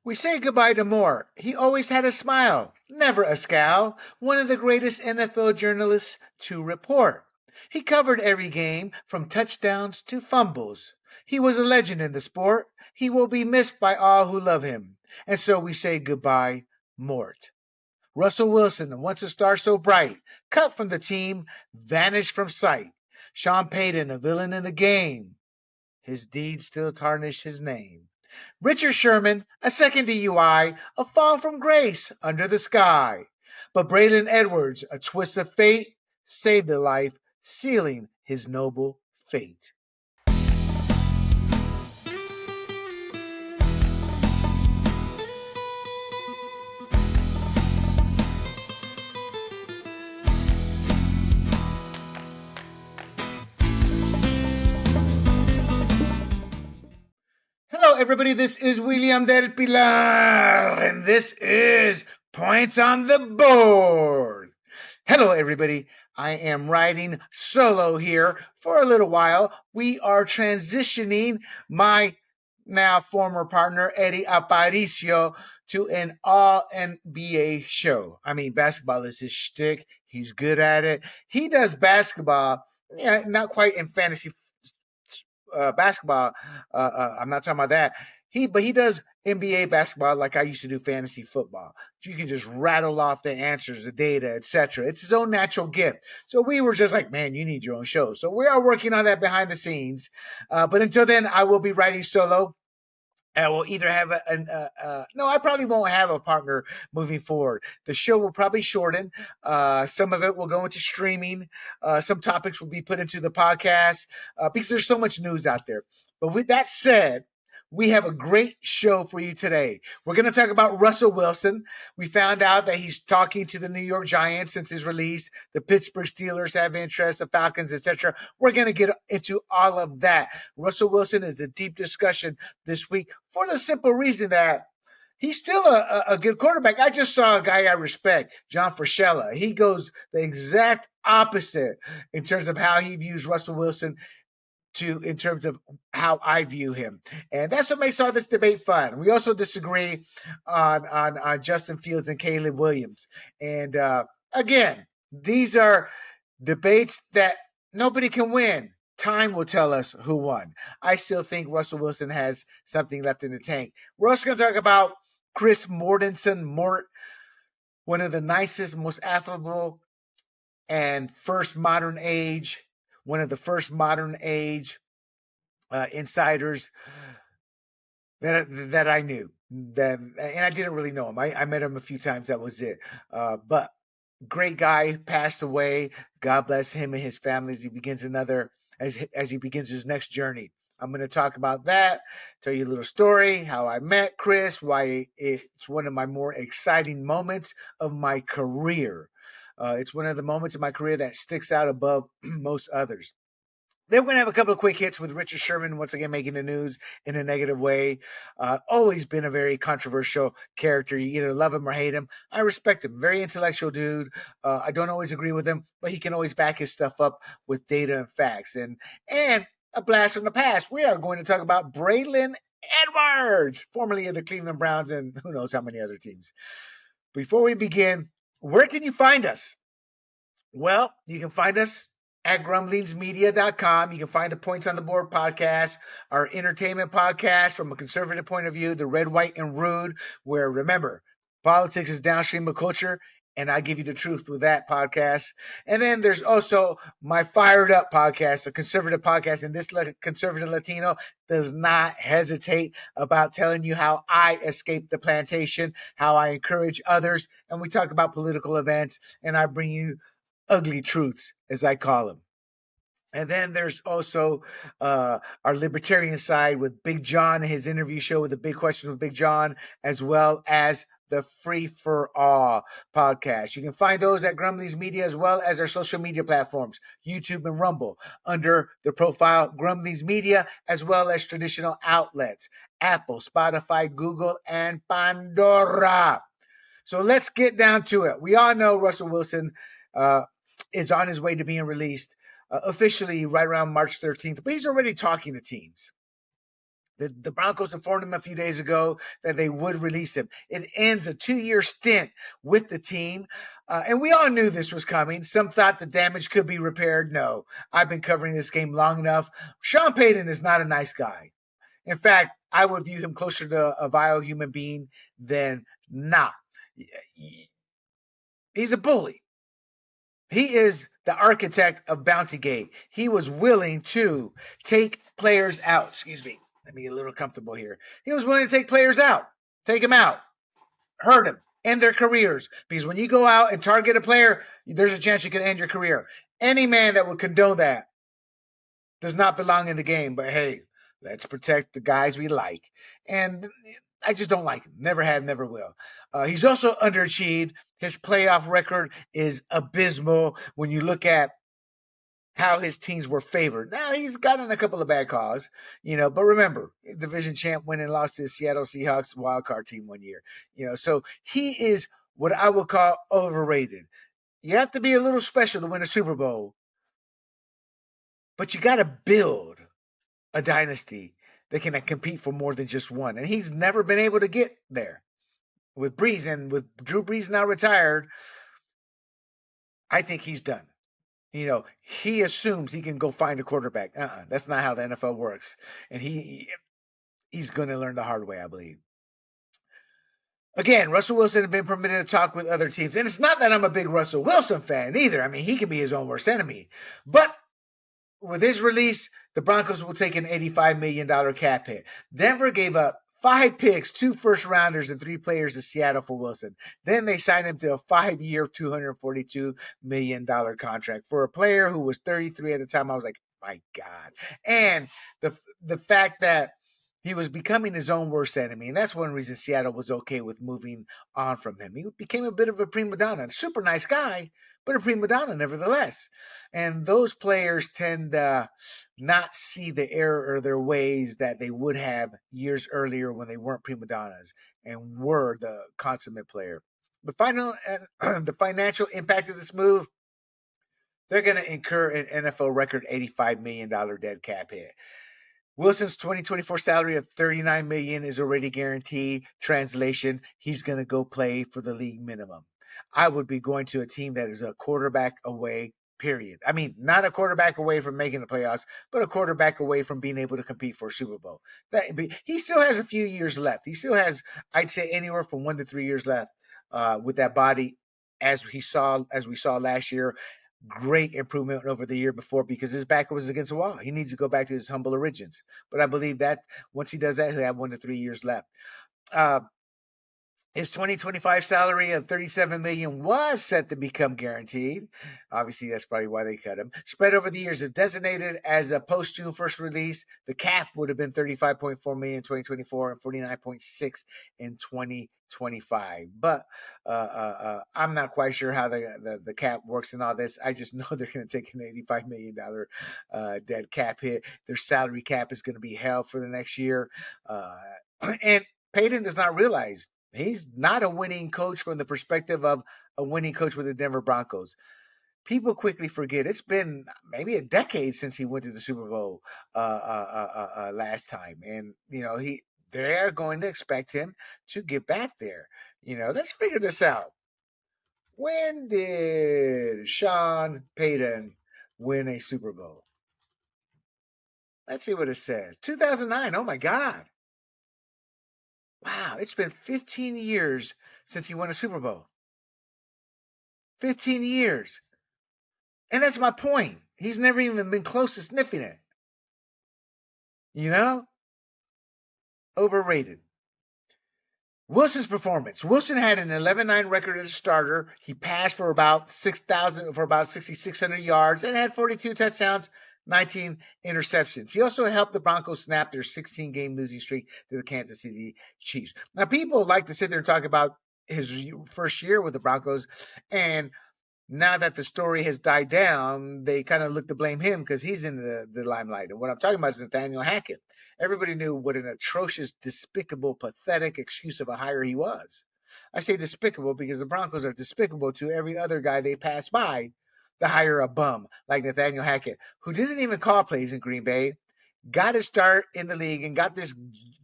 We say goodbye to Moore. He always had a smile, never a scowl, one of the greatest NFL journalists to report. He covered every game from touchdowns to fumbles. He was a legend in the sport. He will be missed by all who love him. And so we say goodbye, Mort. Russell Wilson, once a star so bright, cut from the team, vanished from sight. Sean Payton, a villain in the game. His deeds still tarnish his name. Richard Sherman, a second DUI, a fall from grace under the sky. But Braylon Edwards, a twist of fate, saved a life, sealing his noble fate. Hello, everybody. This is William del Pilar, and this is Points on the Board. Hello, everybody. I am riding solo here for a little while. We are transitioning my now former partner, Eddie Aparicio, to an all NBA show. I mean, basketball is his shtick. He's good at it. He does basketball, not quite in fantasy basketball. I'm not talking about that. But he does NBA basketball like I used to do fantasy football. You can just rattle off the answers, the data, etc. It's his own natural gift. So we were just like, man, you need your own show. So we are working on that behind the scenes. But until then, I will be writing solo. I will either have no, I probably won't have a partner moving forward. The show will probably shorten. Some of it will go into streaming. Some topics will be put into the podcast because there's so much news out there. But with that said, we have a great show for you today. We're going to talk about Russell Wilson. We found out that he's talking to the New York Giants since his release. The Pittsburgh Steelers have interest, the Falcons, etc. We're going to get into all of that. Russell Wilson is the deep discussion this week for the simple reason that he's still a good quarterback. I just saw a guy I respect, John Frashella. He goes the exact opposite in terms of how he views Russell Wilson in terms of how I view him. And that's what makes all this debate fun. We also disagree on Justin Fields and Caleb Williams. And again, these are debates that nobody can win. Time will tell us who won. I still think Russell Wilson has something left in the tank. We're also going to talk about Chris Mortensen, one of the nicest, most affable, and one of the first modern age insiders that I knew. And I didn't really know him. I met him a few times. That was it. But great guy, passed away. God bless him and his family as he begins his next journey. I'm going to talk about that, tell you a little story, how I met Chris, why it's one of my more exciting moments of my career. It's one of the moments in my career that sticks out above most others. Then we're going to have a couple of quick hits with Richard Sherman, once again making the news in a negative way. Always been a very controversial character. You either love him or hate him. I respect him. Very intellectual dude. I don't always agree with him, but he can always back his stuff up with data and facts. And a blast from the past. We are going to talk about Braylon Edwards, formerly of the Cleveland Browns and who knows how many other teams. Before we begin, where can you find us? Well, you can find us at grumblingsmedia.com. You can find the Points on the Board podcast, our entertainment podcast from a conservative point of view, the Red, White, and Rude, where, remember, politics is downstream of culture, and I give you the truth with that podcast. And then there's also my Fired Up podcast, a conservative podcast, and this conservative Latino does not hesitate about telling you how I escaped the plantation, how I encourage others, and we talk about political events, and I bring you ugly truths, as I call them. And then there's also our libertarian side with Big John, his interview show with the Big Questions with Big John, as well as the Free for All podcast. You can find those at Grumblings Media as well as our social media platforms, YouTube and Rumble, under the profile Grumblings Media, as well as traditional outlets, Apple, Spotify, Google, and Pandora. So let's get down to it. We all know Russell Wilson is on his way to being released officially right around March 13th, but he's already talking to teams. The Broncos informed him a few days ago that they would release him. It ends a 2-year stint with the team. And we all knew this was coming. Some thought the damage could be repaired. No, I've been covering this game long enough. Sean Payton is not a nice guy. In fact, I would view him closer to a vile human being than not. He's a bully. He is the architect of Bountygate. He was willing to take players out. Excuse me. Let me get a little comfortable here. He was willing to take players out, take them out, hurt them, end their careers. Because when you go out and target a player, there's a chance you can end your career. Any man that would condone that does not belong in the game. But hey, let's protect the guys we like. And I just don't like him. Never have, never will. He's also underachieved. His playoff record is abysmal when you look at how his teams were favored. Now, he's gotten a couple of bad calls, but remember, division champ went and lost to the Seattle Seahawks wildcard team one year. So he is what I would call overrated. You have to be a little special to win a Super Bowl, but you got to build a dynasty that can compete for more than just one. And he's never been able to get there. With Brees and with Drew Brees now retired, I think he's done. He assumes he can go find a quarterback. That's not how the NFL works. And he's going to learn the hard way, I believe. Again, Russell Wilson has been permitted to talk with other teams. And it's not that I'm a big Russell Wilson fan either. I mean, he can be his own worst enemy. But with his release, the Broncos will take an $85 million cap hit. Denver gave up 5 picks, 2 first-rounders, and 3 players to Seattle for Wilson. Then they signed him to a 5-year, $242 million contract for a player who was 33 at the time. I was like, my God. And the fact that he was becoming his own worst enemy, and that's one reason Seattle was okay with moving on from him. He became a bit of a prima donna. Super nice guy, but a prima donna nevertheless. And those players tend to not see the error or their ways that they would have years earlier when they weren't prima donnas and were the consummate player. The financial impact of this move, they're going to incur an NFL record $85 million dead cap hit. Wilson's 2024 salary of $39 million is already guaranteed. Translation, he's going to go play for the league minimum. I would be going to a team that is a quarterback away, period. I mean, not a quarterback away from making the playoffs, but a quarterback away from being able to compete for a Super Bowl. He still has a few years left. He still has, I'd say, anywhere from 1 to 3 years left with that body, as we saw last year. Great improvement over the year before because his back was against the wall. He needs to go back to his humble origins. But I believe that once he does that, he'll have 1 to 3 years left. His 2025 salary of $37 million was set to become guaranteed. Obviously, that's probably why they cut him. Spread over the years, if designated as a post-June 1st release, the cap would have been $35.4 million in 2024 and $49.6 in 2025. But I'm not quite sure how the cap works and all this. I just know they're going to take an $85 million dead cap hit. Their salary cap is going to be held for the next year. And Payton does not realize he's not a winning coach from the perspective of a winning coach with the Denver Broncos. People quickly forget it's been maybe a decade since he went to the Super Bowl last time, and they're going to expect him to get back there. Let's figure this out. When did Sean Payton win a Super Bowl? Let's see what it says. 2009. Oh my God. Wow, it's been 15 years since he won a Super Bowl. 15 years. And that's my point. He's never even been close to sniffing it. Overrated. Wilson's performance. Wilson had an 11-9 record as a starter. He passed for about 6,600 yards and had 42 touchdowns, 19 interceptions. He also helped the Broncos snap their 16-game losing streak to the Kansas City Chiefs. Now, people like to sit there and talk about his first year with the Broncos, and now that the story has died down, they kind of look to blame him because he's in the limelight. And what I'm talking about is Nathaniel Hackett. Everybody knew what an atrocious, despicable, pathetic excuse of a hire he was. I say despicable because the Broncos are despicable to every other guy they pass by to hire a bum like Nathaniel Hackett, who didn't even call plays in Green Bay, got his start in the league and got this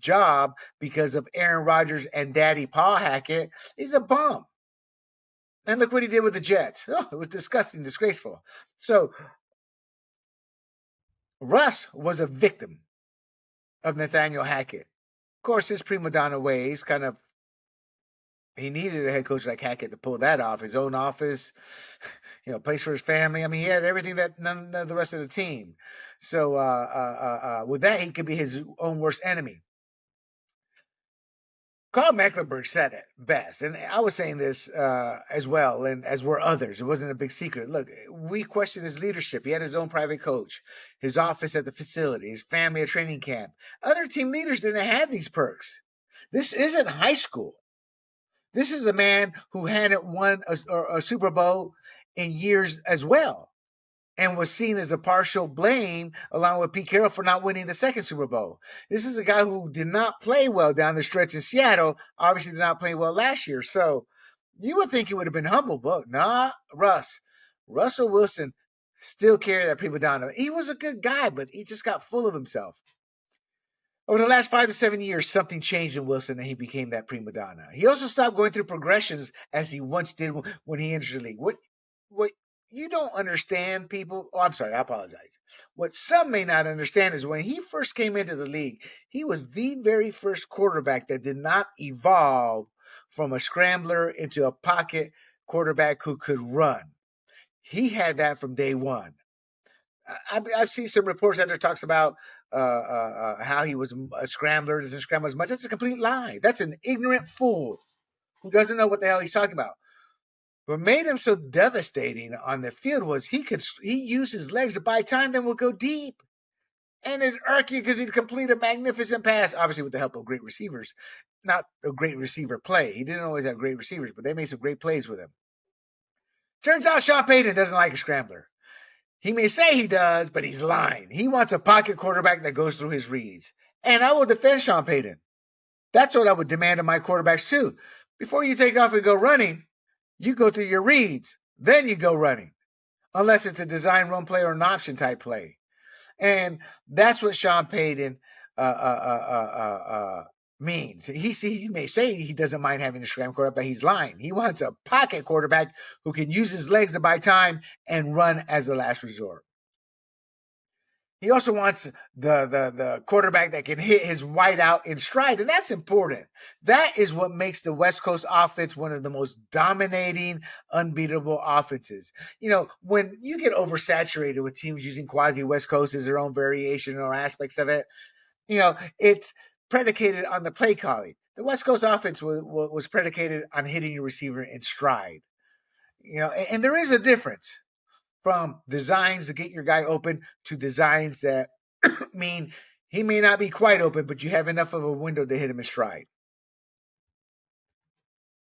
job because of Aaron Rodgers and Daddy Paul Hackett. He's a bum. And look what he did with the Jets. Oh, it was disgusting, disgraceful. So Russ was a victim of Nathaniel Hackett. Of course, his prima donna ways kind of, he needed a head coach like Hackett to pull that off. His own office, place for his family. I mean, he had everything that none of the rest of the team. So with that, he could be his own worst enemy. Carl Mecklenburg said it best, and I was saying this as well, and as were others. It wasn't a big secret. Look, we questioned his leadership. He had his own private coach, his office at the facility, his family at training camp. Other team leaders didn't have these perks. This isn't high school. This is a man who hadn't won a Super Bowl in years as well, and was seen as a partial blame along with Pete Carroll for not winning the second Super Bowl. This is a guy who did not play well down the stretch in Seattle, obviously did not play well last year. So you would think he would have been humble, but nah, Russell Wilson still carried that prima donna. He was a good guy, but he just got full of himself. Over the last 5 to 7 years, something changed in Wilson and he became that prima donna. He also stopped going through progressions as he once did when he entered the league. What you don't understand, people. Oh, I'm sorry, I apologize. What some may not understand is when he first came into the league, he was the very first quarterback that did not evolve from a scrambler into a pocket quarterback who could run. He had that from day one. I've seen some reports that there talks about how he was a scrambler, doesn't scramble as much. That's a complete lie. That's an ignorant fool who doesn't know what the hell he's talking about. What made him so devastating on the field was he used his legs to buy time, then would go deep. And it'd irk you because he'd complete a magnificent pass, obviously with the help of great receivers. Not a great receiver play. He didn't always have great receivers, but they made some great plays with him. Turns out Sean Payton doesn't like a scrambler. He may say he does, but he's lying. He wants a pocket quarterback that goes through his reads. And I will defend Sean Payton. That's what I would demand of my quarterbacks too. Before you take off and go running, you go through your reads. Then you go running. Unless it's a design run play or an option type play. And that's what Sean Payton means. He may say he doesn't mind having a scram quarterback, but he's lying. He wants a pocket quarterback who can use his legs to buy time and run as a last resort. He also wants the quarterback that can hit his wideout in stride, and that's important. That is what makes the West Coast offense one of the most dominating, unbeatable offenses. When you get oversaturated with teams using quasi West Coast as their own variation or aspects of it, it's predicated on the play calling. The West Coast offense was predicated on hitting your receiver in stride. And there is a difference from designs to get your guy open to designs that mean he may not be quite open, but you have enough of a window to hit him in stride.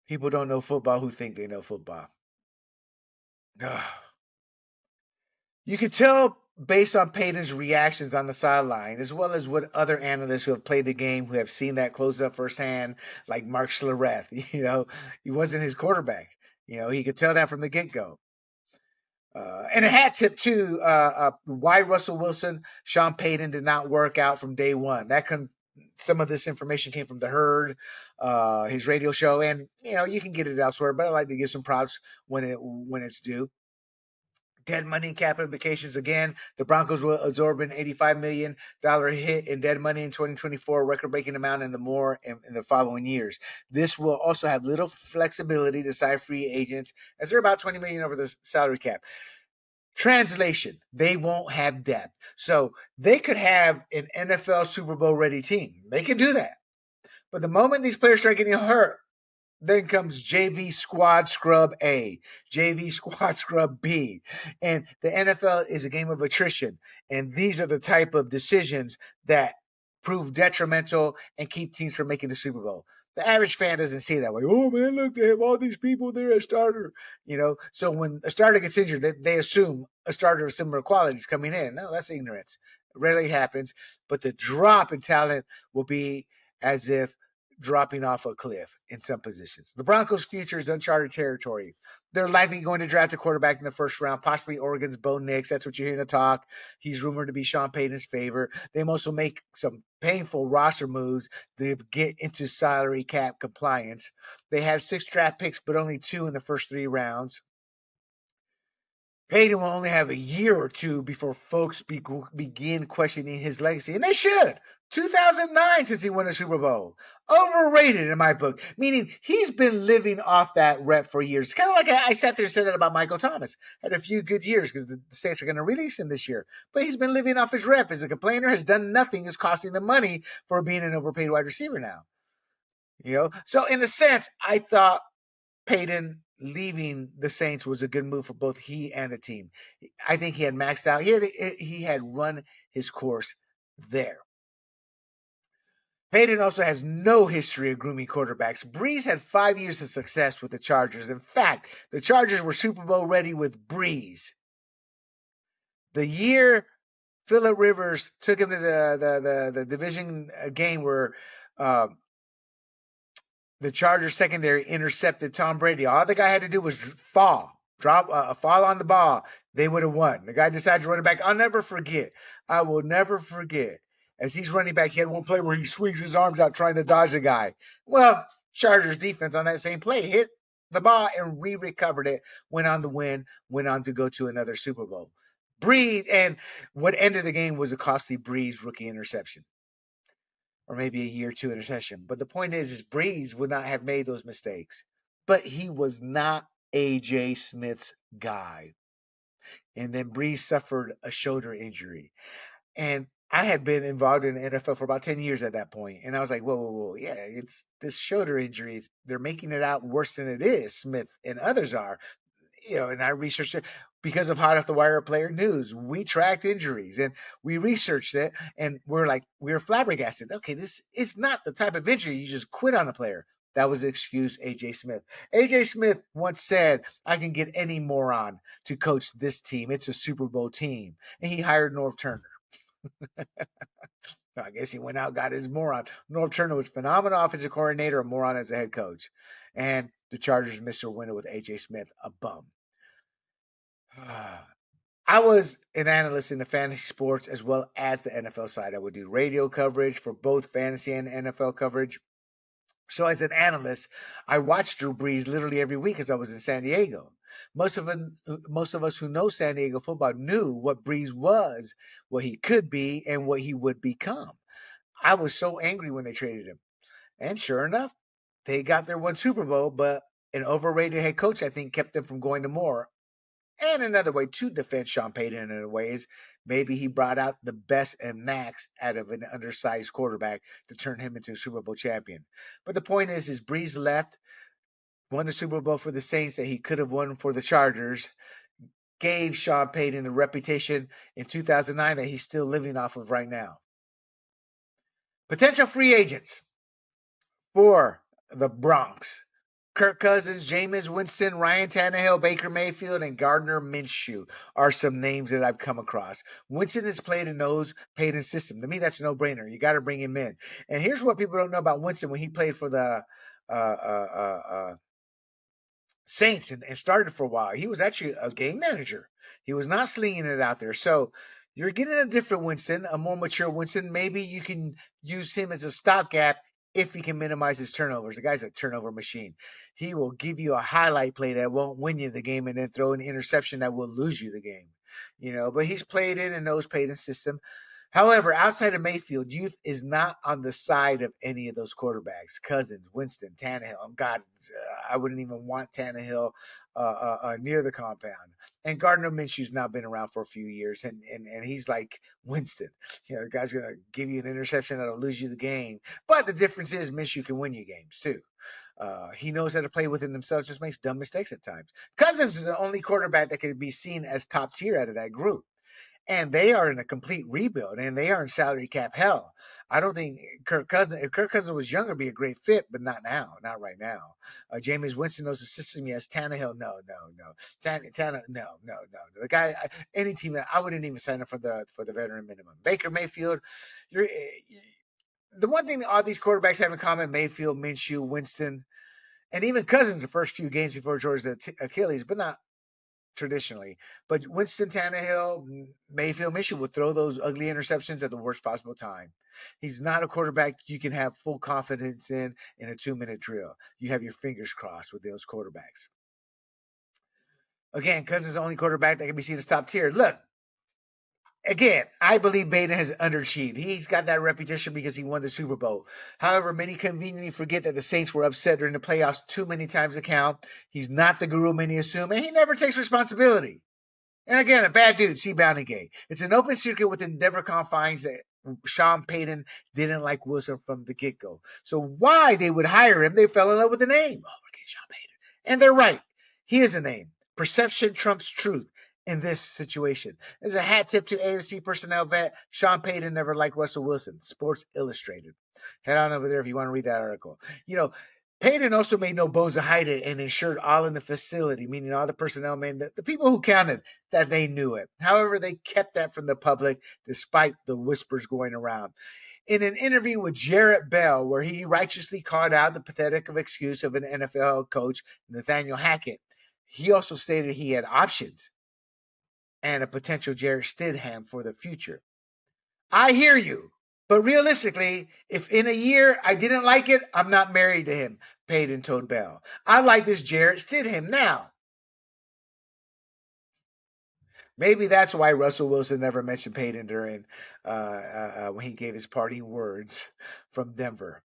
People don't know football who think they know football. You could tell based on Payton's reactions on the sideline, as well as what other analysts who have played the game who have seen that close up firsthand, like Mark Schlereth. He wasn't his quarterback. He could tell that from the get-go. And a hat tip too, why Russell Wilson, Sean Payton did not work out from day one. Some of this information came from The Herd, his radio show, and you can get it elsewhere. But I like to give some props when it's due. Dead money and cap implications again. The Broncos will absorb an $85 million hit in dead money in 2024, record-breaking amount, and more in the following years. This will also have little flexibility to sign free agents, as they're about $20 million over the salary cap. Translation, they won't have depth. So they could have an NFL Super Bowl ready team. They can do that. But the moment these players start getting hurt, then comes JV Squad Scrub A, JV Squad Scrub B. And the NFL is a game of attrition. And these are the type of decisions that prove detrimental and keep teams from making the Super Bowl. The average fan doesn't see that way. Oh, man, look, they have all these people there at starter. So when a starter gets injured, they assume a starter of similar qualities coming in. No, that's ignorance. It rarely happens. But the drop in talent will be as if dropping off a cliff in some positions. The Broncos' future is uncharted territory. They're likely going to draft a quarterback in the first round, possibly Oregon's Bo Nix. That's what you're hearing the talk. He's rumored to be Sean Payton's favorite. They also make some painful roster moves to get into salary cap compliance. They have 6 draft picks, but only 2 in the first 3 rounds. Payton will only have a year or two before folks begin questioning his legacy, and they should. 2009 since he won a Super Bowl. Overrated in my book, meaning he's been living off that rep for years. It's kind of like I sat there and said that about Michael Thomas. Had a few good years because the Saints are going to release him this year. But he's been living off his rep. As a complainer, has done nothing, is costing them money for being an overpaid wide receiver now. So in a sense, I thought Payton leaving the Saints was a good move for both he and the team. I think he had maxed out. He had run his course there. Payton also has no history of grooming quarterbacks. Brees had 5 years of success with the Chargers. In fact, the Chargers were Super Bowl ready with Brees. The year Phillip Rivers took him to the division game where the Chargers secondary intercepted Tom Brady. All the guy had to do was fall on the ball. They would have won. The guy decided to run it back. I'll never forget. I will never forget. As he's running back, he had one play where he swings his arms out trying to dodge the guy. Well, Chargers defense on that same play hit the ball and recovered it, went on to win, went on to go to another Super Bowl. Brees, and what ended the game was a costly Brees rookie interception. Or maybe a year or 2 interception. But the point is Brees would not have made those mistakes. But he was not A.J. Smith's guy. And then Brees suffered a shoulder injury. And I had been involved in the NFL for about 10 years at that point. And I was like, whoa. Yeah, it's this shoulder injury. They're making it out worse than it is, Smith and others are. And I researched it because of Hot Off the Wire Player News. We tracked injuries and we researched it, and we're flabbergasted. Okay, this is not the type of injury you just quit on a player. That was the excuse A.J. Smith. A.J. Smith once said, I can get any moron to coach this team. It's a Super Bowl team. And he hired Norv Turner. I guess he went out, got his moron. Norv Turner was phenomenal offensive coordinator, a moron as a head coach. And the Chargers missed their window with A.J. Smith, a bum. I was an analyst in the fantasy sports as well as the NFL side. I would do radio coverage for both fantasy and NFL coverage. So as an analyst, I watched Drew Brees literally every week as I was in San Diego. Most of us who know San Diego football knew what Brees was, what he could be, and what he would become. I was so angry when they traded him. And sure enough, they got their one Super Bowl, but an overrated head coach, I think, kept them from going to more. And another way to defend Sean Payton in a way is maybe he brought out the best and max out of an undersized quarterback to turn him into a Super Bowl champion. But the point is Brees left, won the Super Bowl for the Saints that he could have won for the Chargers, gave Sean Payton the reputation in 2009 that he's still living off of right now. Potential free agents for the Bronx. Kirk Cousins, Jameis Winston, Ryan Tannehill, Baker Mayfield, and Gardner Minshew are some names that I've come across. Winston has played and knows Payton's system. To me, that's a no-brainer. You got to bring him in. And here's what people don't know about Winston when he played for the Saints and started for a while. He was actually a game manager. He was not slinging it out there. So you're getting a different Winston, a more mature Winston. Maybe you can use him as a stopgap if he can minimize his turnovers. The guy's a turnover machine. He will give you a highlight play that won't win you the game and then throw an interception that will lose you the game. But he's played in and knows Payton's system. However, outside of Mayfield, youth is not on the side of any of those quarterbacks. Cousins, Winston, Tannehill. God, I wouldn't even want Tannehill near the compound. And Gardner Minshew's now been around for a few years, and he's like Winston. The guy's going to give you an interception that'll lose you the game. But the difference is Minshew can win you games, too. He knows how to play within himself, just makes dumb mistakes at times. Cousins is the only quarterback that can be seen as top tier out of that group. And they are in a complete rebuild, and they are in salary cap hell. I don't think if Kirk Cousins was younger, be a great fit, but not now, not right now. Jameis Winston knows the system. Yes, Tannehill, no. Tannehill, no. The guy, any team, I wouldn't even sign up for the veteran minimum. Baker Mayfield, the one thing that all these quarterbacks have in common, Mayfield, Minshew, Winston, and even Cousins the first few games before George's Achilles, but not traditionally. But Winston, Tannehill, Mayfield, Minshew would throw those ugly interceptions at the worst possible time. He's not a quarterback you can have full confidence in a 2-minute drill. You have your fingers crossed with those quarterbacks. Again, Cousins is the only quarterback that can be seen as top tier. Look, again, I believe Payton has underachieved. He's got that reputation because he won the Super Bowl. However, many conveniently forget that the Saints were upset during the playoffs too many times to count. He's not the guru many assume, and he never takes responsibility. And again, a bad dude, see Bounty Gay. It's an open secret within Denver confines that Sean Payton didn't like Wilson from the get-go. So why they would hire him, they fell in love with the name. Oh, we're getting Sean Payton. And they're right. He is a name. Perception trumps truth in this situation. There's a hat tip to AFC personnel vet. Sean Payton never liked Russell Wilson. Sports Illustrated. Head on over there if you want to read that article. Payton also made no bones to hide it and ensured all in the facility, meaning all the personnel men, the people who counted, that they knew it. However, they kept that from the public despite the whispers going around. In an interview with Jarrett Bell, where he righteously called out the pathetic excuse of an NFL coach, Nathaniel Hackett, he also stated he had options and a potential Jarrett Stidham for the future. I hear you. But realistically, if in a year I didn't like it, I'm not married to him, Payton told Bell. I like this Jarrett Stidham now. Maybe that's why Russell Wilson never mentioned Payton during when he gave his parting words from Denver.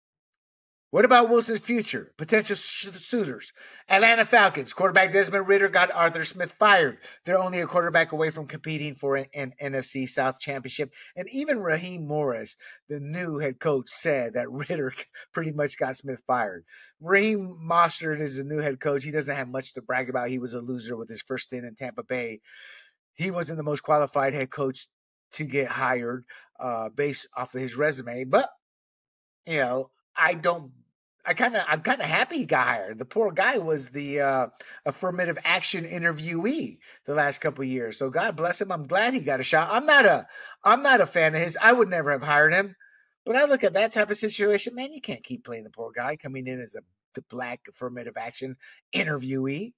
What about Wilson's future? Potential suitors. Atlanta Falcons. Quarterback Desmond Ridder got Arthur Smith fired. They're only a quarterback away from competing for an NFC South championship. And even Raheem Morris, the new head coach, said that Ridder pretty much got Smith fired. Raheem Mostert is the new head coach. He doesn't have much to brag about. He was a loser with his first stint in Tampa Bay. He wasn't the most qualified head coach to get hired based off of his resume. But, I'm kind of happy he got hired. The poor guy was the affirmative action interviewee the last couple of years. So God bless him. I'm glad he got a shot. I'm not a fan of his. I would never have hired him. But I look at that type of situation, man, you can't keep playing the poor guy coming in as the black affirmative action interviewee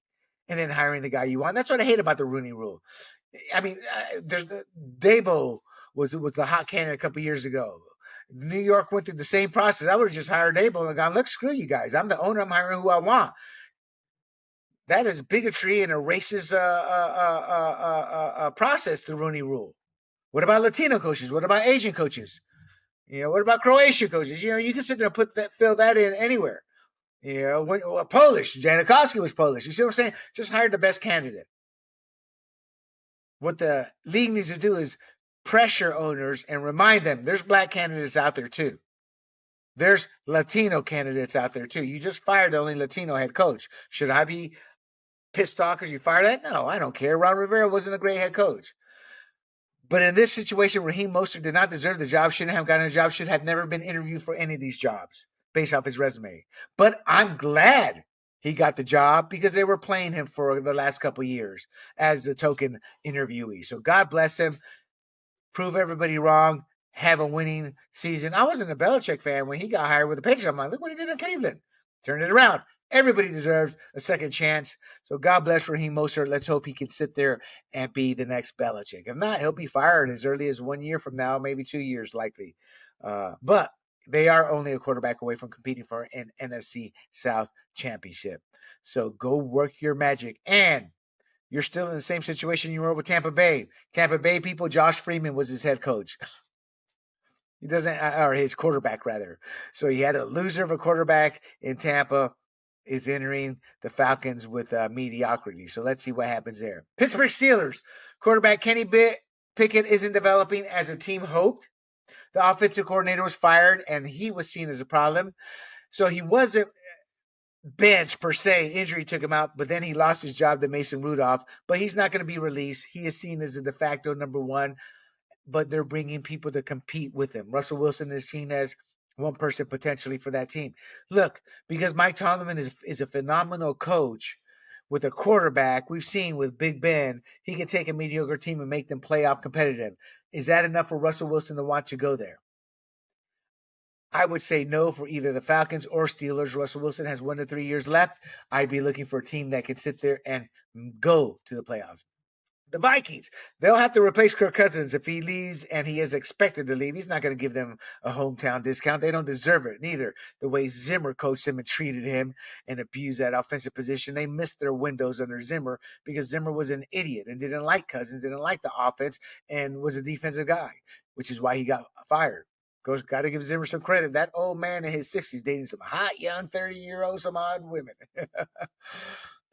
and then hiring the guy you want. That's what I hate about the Rooney Rule. I mean, there's Dabo was the hot candidate a couple of years ago. New York went through the same process. I would have just hired Abel and gone, look, screw you guys. I'm the owner. I'm hiring who I want. That is bigotry and a racist process, the Rooney Rule. What about Latino coaches? What about Asian coaches? What about Croatian coaches? You can sit there and fill that in anywhere. Polish. Janikowski was Polish. You see what I'm saying? Just hire the best candidate. What the league needs to do is pressure owners and remind them there's black candidates out there too. There's Latino candidates out there too. You just fired the only Latino head coach. Should I be pissed off because you fired that? No, I don't care. Ron Rivera wasn't a great head coach. But in this situation, Raheem Mostert did not deserve the job, shouldn't have gotten a job, should have never been interviewed for any of these jobs based off his resume. But I'm glad he got the job because they were playing him for the last couple of years as the token interviewee. So God bless him. Prove everybody wrong. Have a winning season. I wasn't a Belichick fan when he got hired with the Patriots. I'm like, look what he did in Cleveland. Turned it around. Everybody deserves a second chance. So God bless Raheem Mostert. Let's hope he can sit there and be the next Belichick. If not, he'll be fired as early as 1 year from now, maybe 2 years likely. But they are only a quarterback away from competing for an NFC South championship. So go work your magic. And you're still in the same situation you were with Tampa Bay. Tampa Bay people, Josh Freeman was his head coach. He doesn't, or his quarterback rather. So he had a loser of a quarterback in Tampa is entering the Falcons with mediocrity. So let's see what happens there. Pittsburgh Steelers quarterback Kenny Pickett isn't developing as the team hoped. The offensive coordinator was fired, and he was seen as a problem. So he wasn't benched per se. Injury took him out, but then he lost his job to Mason Rudolph. But he's not going to be released. He is seen as a de facto number one, but they're bringing people to compete with him. Russell Wilson is seen as one person potentially for that team. Look, because Mike Tomlin is a phenomenal coach with a quarterback, we've seen with Big Ben, he can take a mediocre team and make them playoff competitive. Is that enough for Russell Wilson to want to go there? I would say no for either the Falcons or Steelers. Russell Wilson has 1 to 3 years left. I'd be looking for a team that can sit there and go to the playoffs. The Vikings, they'll have to replace Kirk Cousins if he leaves, and he is expected to leave. He's not going to give them a hometown discount. They don't deserve it neither. The way Zimmer coached him and treated him and abused that offensive position, they missed their windows under Zimmer because Zimmer was an idiot and didn't like Cousins, didn't like the offense, and was a defensive guy, which is why he got fired. Got to give Zimmer some credit. That old man in his 60s dating some hot young 30-year-old some odd women.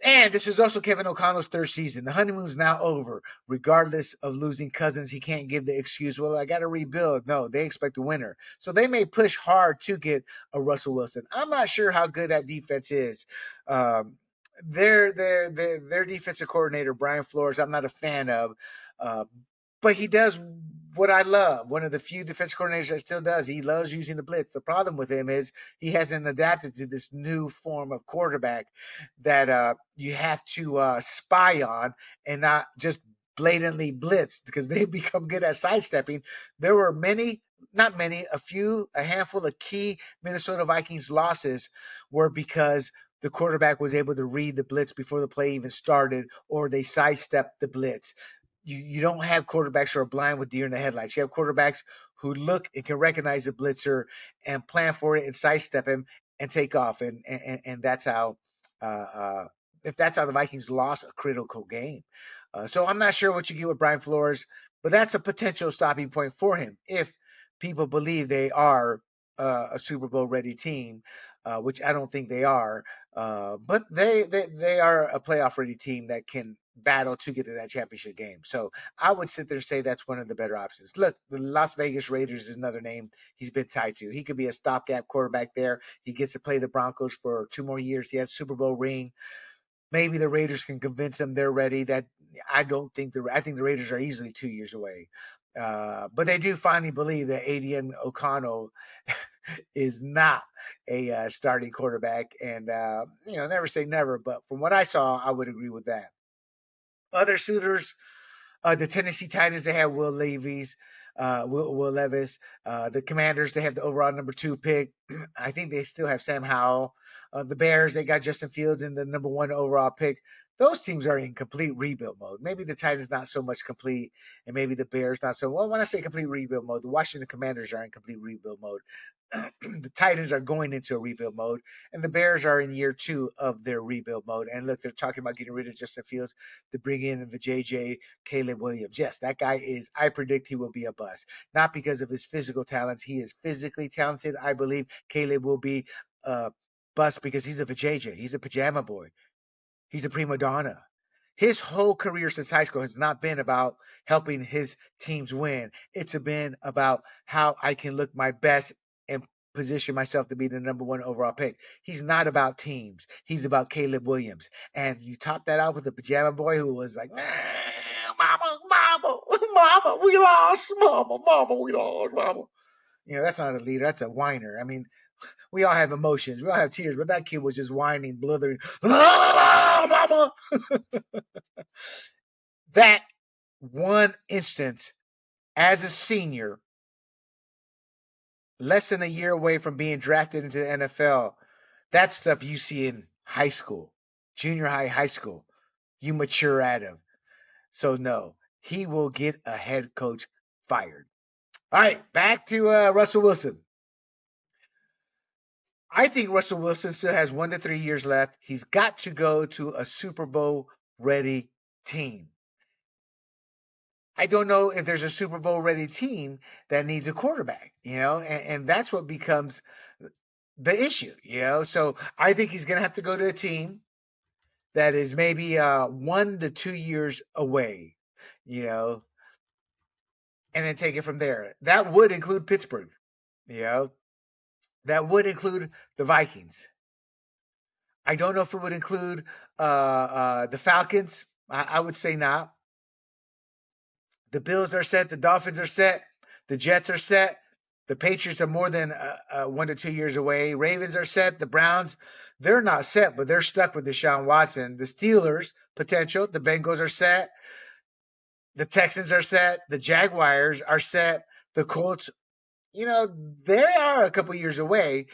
And this is also Kevin O'Connell's third season. The honeymoon's now over. Regardless of losing Cousins, he can't give the excuse, well, I got to rebuild. No, they expect a winner. So they may push hard to get a Russell Wilson. I'm not sure how good that defense is. Their defensive coordinator, Brian Flores, I'm not a fan of. But he does what I love. One of the few defense coordinators that still does. He loves using the blitz. The problem with him is he hasn't adapted to this new form of quarterback that you have to spy on and not just blatantly blitz because they become good at sidestepping. There were a handful of key Minnesota Vikings losses were because the quarterback was able to read the blitz before the play even started, or they sidestepped the blitz. You don't have quarterbacks who are blind with deer in the headlights. You have quarterbacks who look and can recognize the blitzer and plan for it and sidestep him and take off. And that's how if that's how the Vikings lost a critical game. So I'm not sure what you get with Brian Flores, but that's a potential stopping point for him if people believe they are a Super Bowl ready team, which I don't think they are. But they are a playoff ready team that can battle to get to that championship game. So I would sit there and say that's one of the better options. Look, the Las Vegas Raiders is another name he's been tied to. He could be a stopgap quarterback there. He gets to play the Broncos for 2 more years. He has a Super Bowl ring. Maybe the Raiders can convince him they're ready. I think the Raiders are easily 2 years away. But they do finally believe that Aidan O'Connell is not a starting quarterback. And, never say never. But from what I saw, I would agree with that. Other suitors, the Tennessee Titans, they have Will Levis. The Commanders, they have the overall number 2 pick. I think they still have Sam Howell. The Bears, they got Justin Fields in the number 1 overall pick. Those teams are in complete rebuild mode. Maybe the Titans not so much complete, and maybe the Bears not so. Well, when I say complete rebuild mode, the Washington Commanders are in complete rebuild mode. The Titans are going into a rebuild mode, and the Bears are in year 2 of their rebuild mode. And look, they're talking about getting rid of Justin Fields to bring in the JJ Caleb Williams. Yes, that guy is. I predict he will be a bust, not because of his physical talents. He is physically talented. I believe Caleb will be a bust because he's a JJ. He's a pajama boy. He's a prima donna. His whole career since high school has not been about helping his teams win. It's been about how I can look my best and position myself to be the number 1 overall pick. He's not about teams. He's about Caleb Williams. And you top that out with a pajama boy who was like, mama, we lost. Mama, we lost. Mama. That's not a leader. That's a whiner. I mean, we all have emotions. We all have tears, but that kid was just whining, blithering. Mama. That one instance as a senior, less than a year away from being drafted into the NFL, that stuff you see in high school, junior high school. You mature at him. So no, he will get a head coach fired. All right, back to Russell Wilson. I think Russell Wilson still has 1 to 3 years left. He's got to go to a Super Bowl ready team. I don't know if there's a Super Bowl ready team that needs a quarterback, and that's what becomes the issue, So I think he's going to have to go to a team that is maybe 1 to 2 years away, and then take it from there. That would include Pittsburgh, that would include the Vikings. I don't know if it would include the Falcons. I would say not. The Bills are set. The Dolphins are set. The Jets are set. The Patriots are more than 1 to 2 years away. Ravens are set. The Browns, they're not set, but they're stuck with Deshaun Watson. The Steelers, potential. The Bengals are set. The Texans are set. The Jaguars are set. The Colts, they are a couple years away.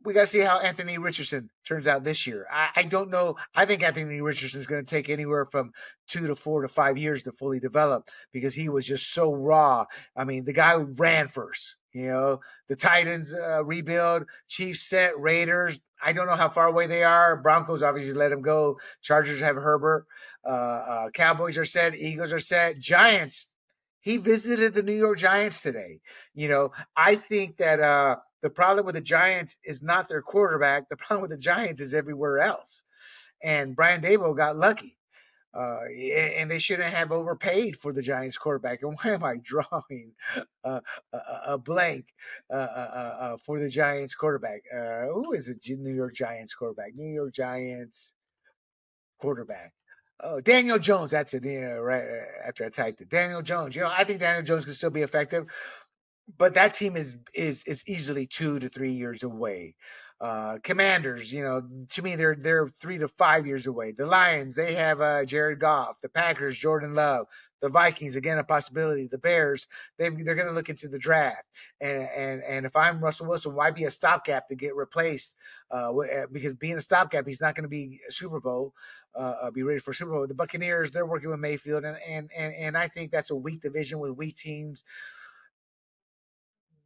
We got to see how Anthony Richardson turns out this year. I don't know. I think Anthony Richardson is going to take anywhere from 2 to 4 to 5 years to fully develop because he was just so raw. I mean, the guy ran first. The Titans rebuild, Chiefs set, Raiders. I don't know how far away they are. Broncos obviously let him go. Chargers have Herbert. Cowboys are set. Eagles are set. Giants. He visited the New York Giants today. I think that the problem with the Giants is not their quarterback. The problem with the Giants is everywhere else. And Brian Daboll got lucky. And they shouldn't have overpaid for the Giants quarterback. And why am I drawing a blank for the Giants quarterback? Who is it? New York Giants quarterback. New York Giants quarterback. Oh, Daniel Jones. That's it. Yeah, right after I typed it. Daniel Jones. I think Daniel Jones can still be effective, but that team is easily 2 to 3 years away. Commanders, to me they're 3 to 5 years away. The Lions, they have Jared Goff. The Packers, Jordan Love. The Vikings, again, a possibility. The Bears, they're going to look into the draft. And if I'm Russell Wilson, why be a stopgap to get replaced? Because being a stopgap, he's not going to be a Super Bowl. Be ready for Super Bowl. The Buccaneers, they're working with Mayfield, and I think that's a weak division with weak teams.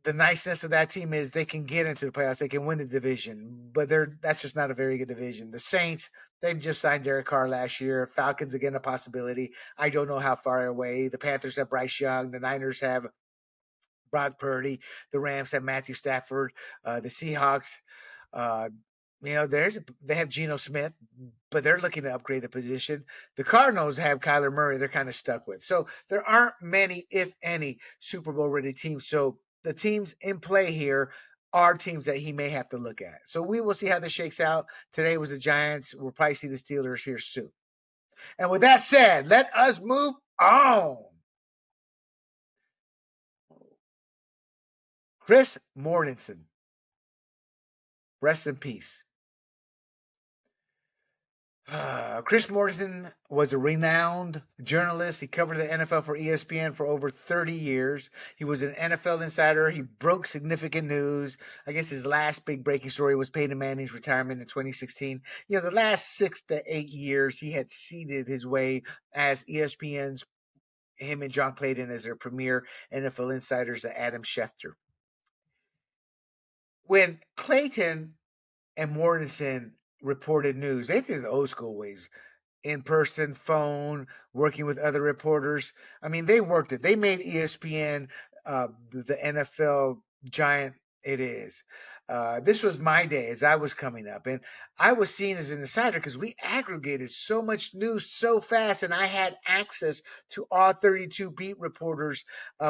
The niceness of that team is they can get into the playoffs, they can win the division, but that's just not a very good division. The Saints, they've just signed Derek Carr last year. Falcons, again, a possibility. I don't know how far away. The Panthers have Bryce Young. The Niners have Brock Purdy. The Rams have Matthew Stafford. The Seahawks, uh, they have Geno Smith, but they're looking to upgrade the position. The Cardinals have Kyler Murray. They're kind of stuck with. So there aren't many, if any, Super Bowl ready teams. So the teams in play here are teams that he may have to look at. So we will see how this shakes out. Today was the Giants. We'll probably see the Steelers here soon. And with that said, let us move on. Chris Mortensen. Rest in peace. Chris Mortensen was a renowned journalist. He covered the NFL for ESPN for over 30 years. He was an NFL insider. He broke significant news. I guess his last big breaking story was Peyton Manning's retirement in 2016. The last 6 to 8 years, he had seeded his way as ESPN's, him and John Clayton as their premier NFL insiders to Adam Schefter. When Clayton and Mortensen reported news, they did the old school ways. In person, phone, working with other reporters. I mean, they worked it. They made ESPN the NFL giant it is. This was my day as I was coming up, and I was seen as an insider because we aggregated so much news so fast, and I had access to all 32 beat reporters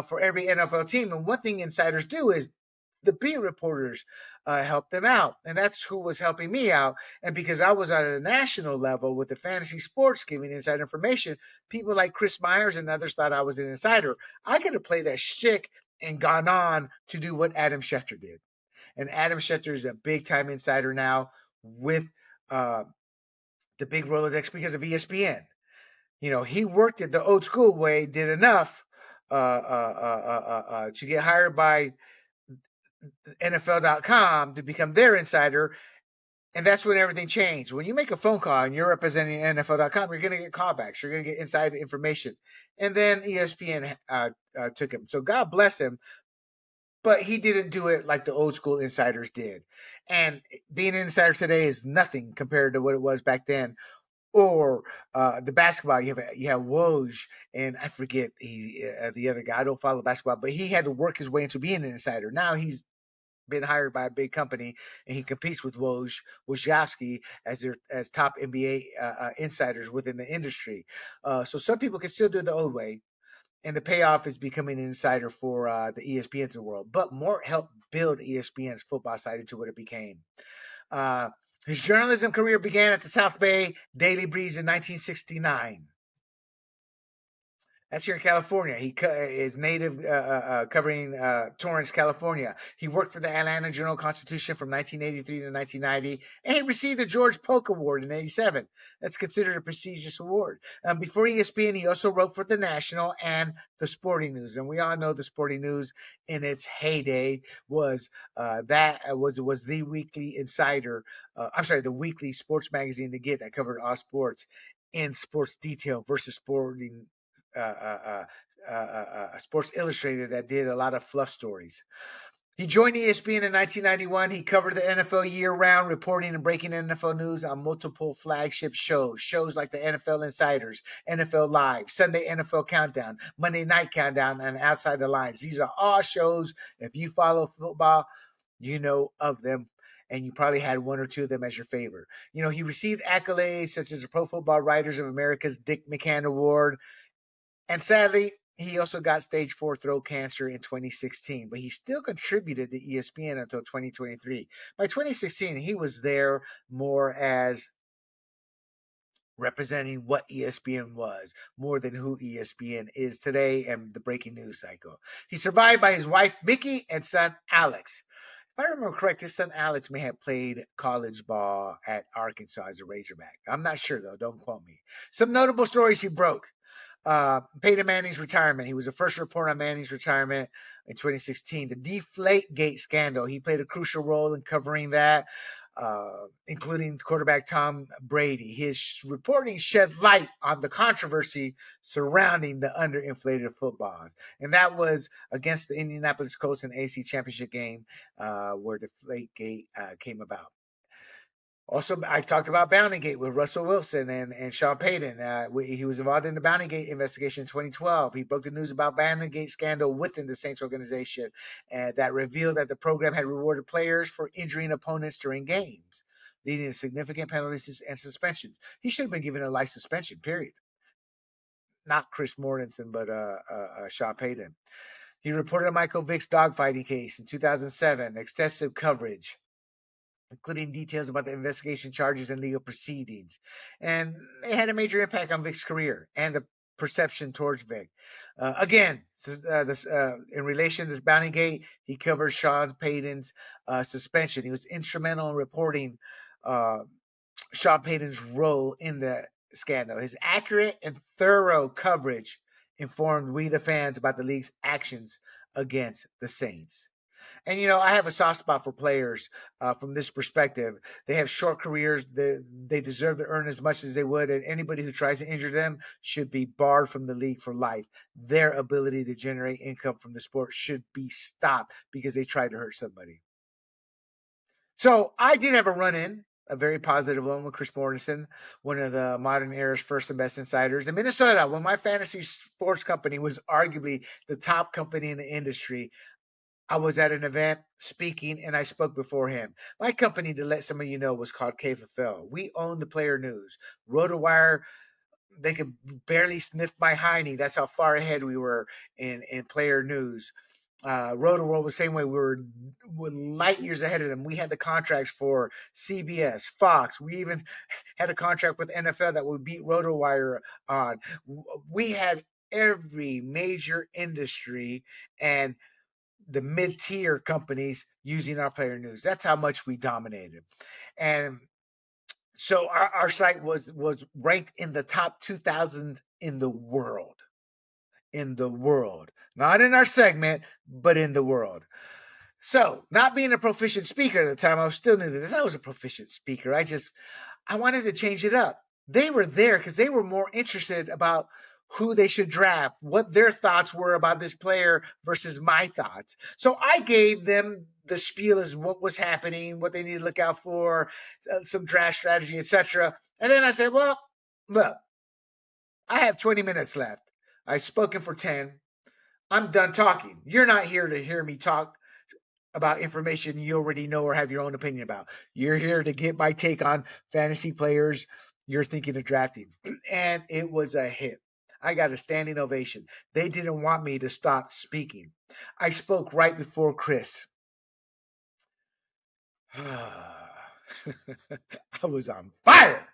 for every NFL team. And one thing insiders do is the beat reporters help them out. And that's who was helping me out. And because I was at a national level with the fantasy sports giving inside information, people like Chris Myers and others thought I was an insider. I could have played that shtick and gone on to do what Adam Schefter did. And Adam Schefter is a big time insider now with the big Rolodex because of ESPN. He worked it the old school way, did enough to get hired by NFL.com to become their insider. And that's when everything changed. When you make a phone call and you're representing NFL.com, you're going to get callbacks. You're going to get inside information. And then ESPN took him. So God bless him. But he didn't do it like the old school insiders did. And being an insider today is nothing compared to what it was back then. Or the basketball, you have Woj, and I forget the other guy. I don't follow basketball, but he had to work his way into being an insider. Now he's been hired by a big company, and he competes with Wojciechowski as top NBA insiders within the industry. So some people can still do it the old way, and the payoff is becoming an insider for the ESPN's of the world. But Mort helped build ESPN's football side into what it became. His journalism career began at the South Bay Daily Breeze in 1969. That's here in California. He is native, covering Torrance, California. He worked for the Atlanta Journal-Constitution from 1983 to 1990, and he received the George Polk Award in '87. That's considered a prestigious award. Before ESPN, he also wrote for the National and the Sporting News, and we all know the Sporting News in its heyday was the Weekly Insider. The weekly sports magazine to get that covered all sports in sports detail versus Sports Illustrated that did a lot of fluff stories. He joined ESPN in 1991. He covered the NFL year-round, reporting and breaking NFL news on multiple flagship shows like the NFL Insiders, NFL Live, Sunday NFL Countdown, Monday Night Countdown, and Outside the Lines. These are all shows. If you follow football, you know of them, and you probably had one or two of them as your favorite. He received accolades such as the Pro Football Writers of America's Dick McCann Award, and sadly, he also got stage 4 throat cancer in 2016, but he still contributed to ESPN until 2023. By 2016, he was there more as representing what ESPN was, more than who ESPN is today and the breaking news cycle. He's survived by his wife, Mickey, and son, Alex. If I remember correct, his son Alex may have played college ball at Arkansas as a Razorback. I'm not sure, though. Don't quote me. Some notable stories he broke. Peyton Manning's retirement. He was the first report on Manning's retirement in 2016. The Deflategate scandal. He played a crucial role in covering that, including quarterback Tom Brady. His reporting shed light on the controversy surrounding the underinflated footballs. And that was against the Indianapolis Colts in the AC Championship game where Deflategate came about. Also, I talked about Bountygate with Russell Wilson and Sean Payton. He was involved in the Bountygate investigation in 2012. He broke the news about Bountygate scandal within the Saints organization that revealed that the program had rewarded players for injuring opponents during games, leading to significant penalties and suspensions. He should have been given a life suspension, period. Not Chris Mortensen, but Sean Payton. He reported a Michael Vick's dogfighting case in 2007, extensive coverage, including details about the investigation charges and legal proceedings. And it had a major impact on Vic's career and the perception towards Vic. In relation to Bountygate, he covered Sean Payton's suspension. He was instrumental in reporting Sean Payton's role in the scandal. His accurate and thorough coverage informed we, the fans, about the league's actions against the Saints. And, I have a soft spot for players from this perspective. They have short careers. They deserve to earn as much as they would, and anybody who tries to injure them should be barred from the league for life. Their ability to generate income from the sport should be stopped because they tried to hurt somebody. So I did have a run-in, a very positive one, with Chris Mortensen, one of the modern era's first and best insiders. In Minnesota, when my fantasy sports company was arguably the top company in the industry, I was at an event speaking, and I spoke before him. My company, to let some of you know, was called KFL. We owned the Player News. RotoWire, they could barely sniff my hiney. That's how far ahead we were in Player News. RotoWorld was the same way. We were light years ahead of them. We had the contracts for CBS, Fox. We even had a contract with NFL that would beat RotoWire on. We had every major industry and the mid-tier companies using our Player News. That's how much we dominated. And so our site was ranked in the top 2,000 in the world. In the world. Not in our segment, but in the world. So, not being a proficient speaker at the time, I was still new to this. I was a proficient speaker. I wanted to change it up. They were there because they were more interested about who they should draft, what their thoughts were about this player versus my thoughts. So I gave them the spiel as what was happening, what they need to look out for, some draft strategy, etc. And then I said, well, look, I have 20 minutes left. I've spoken for 10. I'm done talking. You're not here to hear me talk about information you already know or have your own opinion about. You're here to get my take on fantasy players you're thinking of drafting. And it was a hit. I got a standing ovation. They didn't want me to stop speaking. I spoke right before Chris. I was on fire.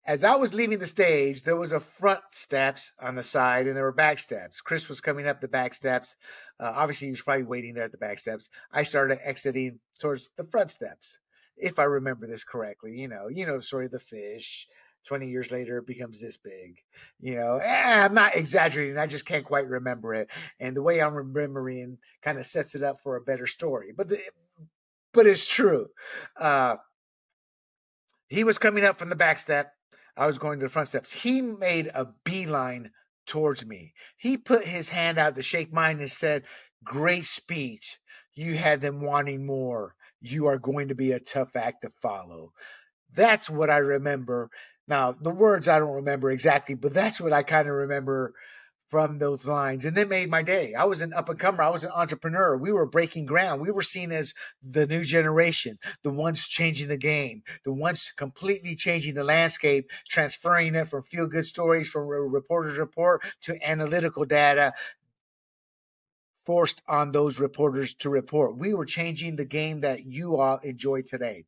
As I was leaving the stage, there was a front steps on the side and there were back steps. Chris was coming up the back steps. Obviously, he was probably waiting there at the back steps. I started exiting towards the front steps, if I remember this correctly. The story of the fish. 20 years later, it becomes this big. I'm not exaggerating. I just can't quite remember it. And the way I'm remembering kind of sets it up for a better story. But it's true. Uh, he was coming up from the back step. I was going to the front steps. He made a beeline towards me. He put his hand out to shake mine and said, "Great speech. You had them wanting more. You are going to be a tough act to follow." That's what I remember. Now, the words I don't remember exactly, but that's what I kind of remember from those lines. And it made my day. I was an up and comer. I was an entrepreneur. We were breaking ground. We were seen as the new generation, the ones changing the game, the ones completely changing the landscape, transferring it from feel good stories from a reporter's report to analytical data forced on those reporters to report. We were changing the game that you all enjoy today.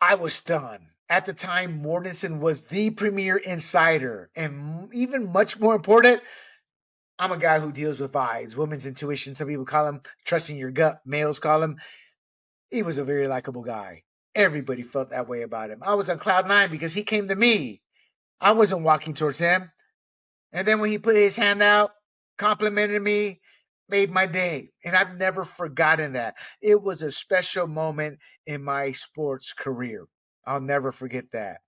I was stunned. At the time, Mortensen was the premier insider. And even much more important, I'm a guy who deals with vibes, women's intuition. Some people call him trusting your gut. Males call him. He was a very likable guy. Everybody felt that way about him. I was on cloud nine because he came to me. I wasn't walking towards him. And then when he put his hand out, complimented me, made my day. And I've never forgotten that. It was a special moment in my sports career. I'll never forget that.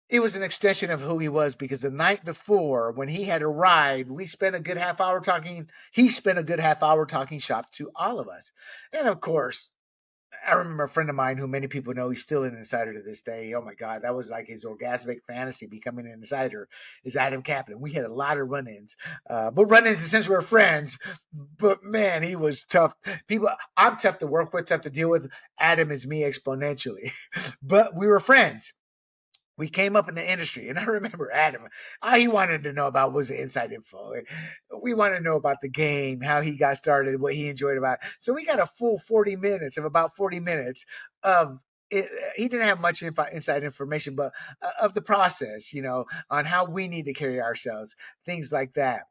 It was an extension of who he was because the night before, when he had arrived, we spent a good half hour talking. He spent a good half hour talking shop to all of us. And of course, I remember a friend of mine who many people know, he's still an insider to this day. Oh my God, that was like his orgasmic fantasy, becoming an insider, is Adam Kaplan. We had a lot of run ins, but run ins since we were friends. But man, he was tough. I'm tough to work with, tough to deal with. Adam is me exponentially, but we were friends. We came up in the industry, and I remember Adam. All he wanted to know about was the inside info. We wanted to know about the game, how he got started, what he enjoyed about it. So we got a full 40 minutes of about 40 minutes of it. He didn't have much inside information, but of the process, on how we need to carry ourselves, things like that.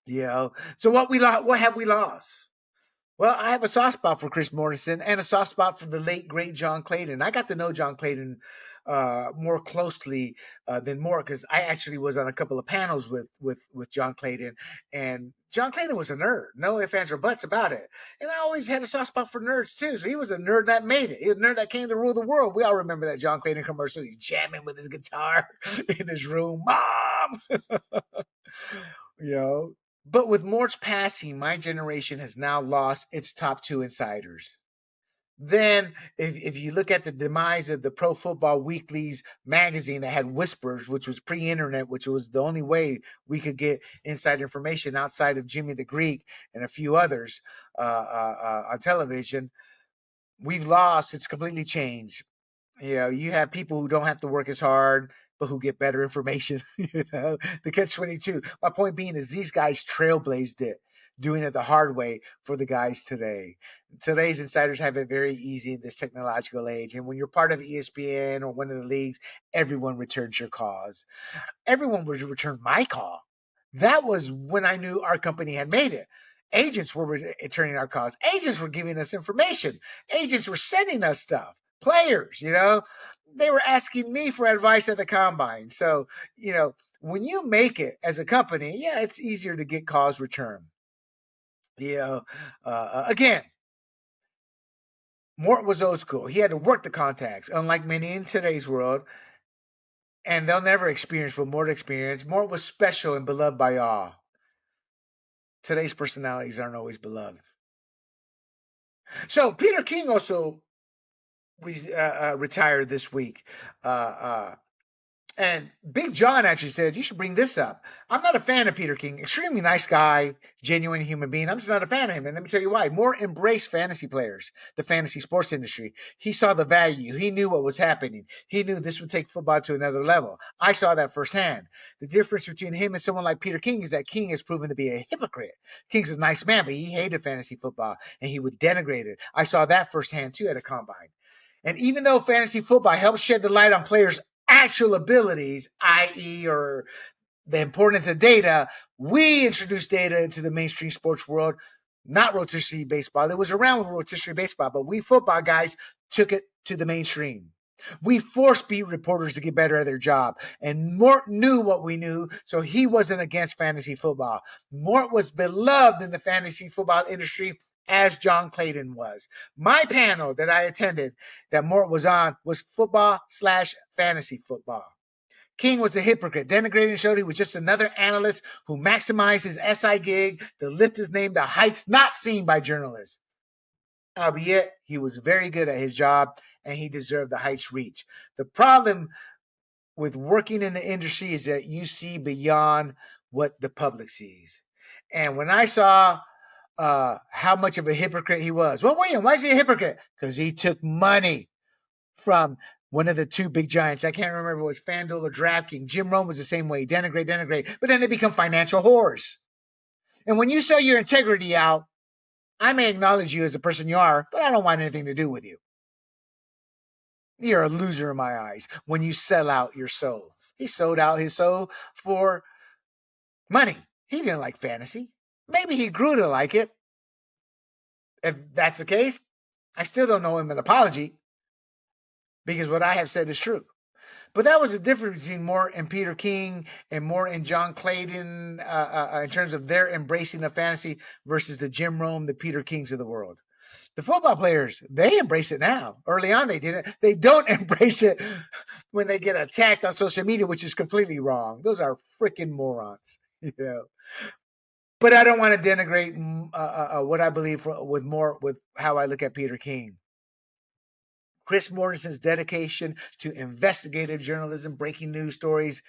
So what have we lost? Well, I have a soft spot for Chris Mortensen and a soft spot for the late great John Clayton. I got to know John Clayton more closely than more because I actually was on a couple of panels with John Clayton, and John Clayton was a nerd. No ifs, ands, or buts about it. And I always had a soft spot for nerds too. So he was a nerd that made it. He was a nerd that came to rule the world. We all remember that John Clayton commercial. He's jamming with his guitar in his room. Mom, you know. But with Mort's passing, my generation has now lost its top two insiders. Then, if you look at the demise of the Pro Football Weekly's magazine that had Whispers, which was pre-internet, which was the only way we could get inside information outside of Jimmy the Greek and a few others on television, we've lost. It's completely changed. You have people who don't have to work as hard, but who get better information. The catch 22. My point being is these guys trailblazed it, doing it the hard way for the guys today. Today's insiders have it very easy in this technological age. And when you're part of ESPN or one of the leagues, everyone returns your calls. Everyone would return my call. That was when I knew our company had made it. Agents were returning our calls. Agents were giving us information. Agents were sending us stuff. Players, they were asking me for advice at the combine. So, when you make it as a company, yeah, it's easier to get calls returned. Again, Mort was old school. He had to work the contacts, unlike many in today's world, and they'll never experience what Mort experienced. Mort was special and beloved by all. Today's personalities aren't always beloved. So Peter King also retired this week. And Big John actually said, you should bring this up. I'm not a fan of Peter King. Extremely nice guy, genuine human being. I'm just not a fan of him. And let me tell you why. More embraced fantasy players, the fantasy sports industry. He saw the value. He knew what was happening. He knew this would take football to another level. I saw that firsthand. The difference between him and someone like Peter King is that King has proven to be a hypocrite. King's a nice man, but he hated fantasy football and he would denigrate it. I saw that firsthand too at a combine. And even though fantasy football helps shed the light on players' actual abilities, i.e., or the importance of data, we introduced data into the mainstream sports world, not rotisserie baseball. It was around with rotisserie baseball, but we football guys took it to the mainstream. We forced beat reporters to get better at their job. And Mort knew what we knew, so he wasn't against fantasy football. Mort was beloved in the fantasy football industry as John Clayton was. My panel that I attended that Mort was on was football/fantasy football. King was a hypocrite, denigrating showed he was just another analyst who maximized his SI gig to lift his name to heights not seen by journalists. Albeit, he was very good at his job and he deserved the heights reached. The problem with working in the industry is that you see beyond what the public sees. And when I saw how much of a hypocrite he was, well, William, why is he a hypocrite? Because he took money from one of the two big giants. I can't remember if it was FanDuel or DraftKings. Jim Rome was the same way. Denigrate. But then they become financial whores. And when you sell your integrity out, I may acknowledge you as the person you are, but I don't want anything to do with you. You're a loser in my eyes when you sell out your soul. He sold out his soul for money. He didn't like fantasy. Maybe he grew to like it. If that's the case, I still don't know him an apology because what I have said is true. But that was the difference between Mort and Peter King and Mort and John Clayton in terms of their embracing of fantasy versus the Jim Rome, the Peter Kings of the world. The football players, they embrace it now. Early on, they didn't. They don't embrace it when they get attacked on social media, which is completely wrong. Those are freaking morons, you know. But I don't want to denigrate what I believe with how I look at Peter King. Chris Mortensen's dedication to investigative journalism, breaking news stories,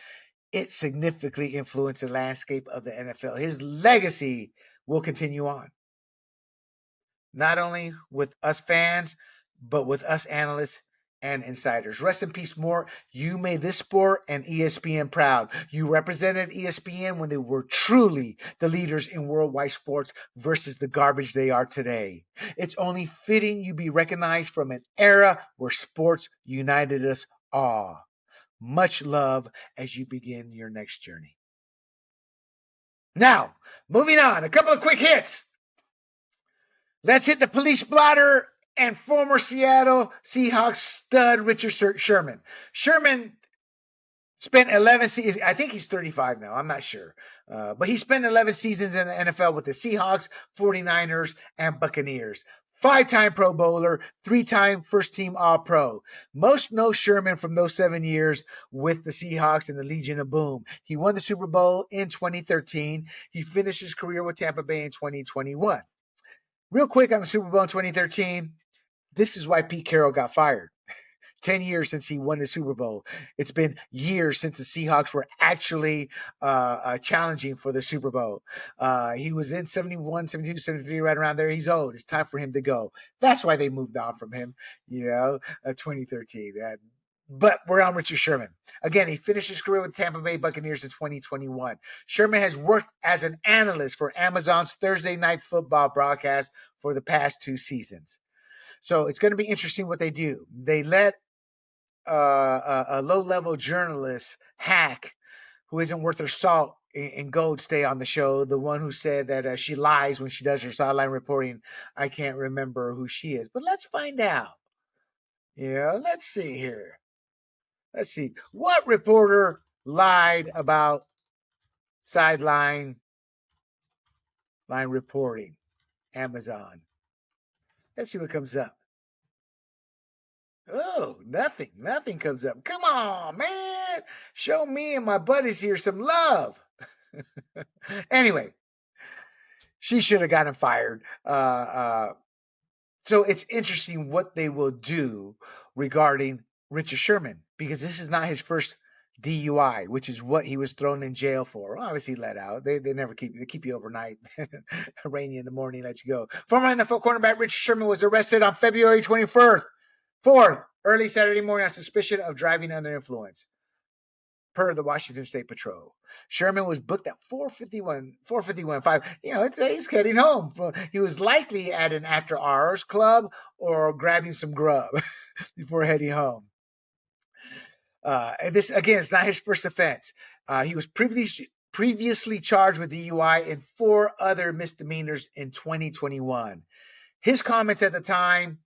it significantly influenced the landscape of the NFL. His legacy will continue on, not only with us fans, but with us analysts and insiders. Rest in peace, Mort. You made this sport and ESPN proud. You represented ESPN when they were truly the leaders in worldwide sports versus the garbage they are today. It's only fitting you be recognized from an era where sports united us all. Much love as you begin your next journey. Now, moving on, a couple of quick hits. Let's hit the police blotter and former Seattle Seahawks stud Richard Sherman. Sherman spent 11 seasons. I think he's 35 now. I'm not sure. But he spent 11 seasons in the NFL with the Seahawks, 49ers, and Buccaneers. 5-time Pro Bowler, 3-time first-team All-Pro. Most know Sherman from those 7 years with the Seahawks and the Legion of Boom. He won the Super Bowl in 2013. He finished his career with Tampa Bay in 2021. Real quick on the Super Bowl in 2013, this is why Pete Carroll got fired. 10 years since he won the Super Bowl. It's been years since the Seahawks were actually challenging for the Super Bowl. He was in 71, 72, 73, right around there. He's old. It's time for him to go. That's why they moved on from him, 2013. But we're on Richard Sherman. Again, he finished his career with Tampa Bay Buccaneers in 2021. Sherman has worked as an analyst for Amazon's Thursday Night Football broadcast for the past 2 seasons. So it's going to be interesting what they do. They let a low-level journalist, hack, who isn't worth her salt in gold, stay on the show. The one who said that she lies when she does her sideline reporting. I can't remember who she is, but let's find out. Let's see here. Let's see. What reporter lied about sideline line reporting? Amazon. Let's see what comes up. Oh, nothing. Nothing comes up. Come on, man. Show me and my buddies here some love. Anyway, she should have gotten fired. So it's interesting what they will do regarding Richard Sherman, because this is not his first DUI, which is what he was thrown in jail for. Well, obviously let out. They never keep you overnight. Rainy in the morning, let you go. Former NFL cornerback Richard Sherman was arrested on February 24th, early Saturday morning on suspicion of driving under influence. per the Washington State Patrol. Sherman was booked at 4:51, 5. He's heading home. He was likely at an after hours club or grabbing some grub before heading home. And this, again, it's not his first offense. He was previously charged with DUI and 4 other misdemeanors in 2021. His comments at the time: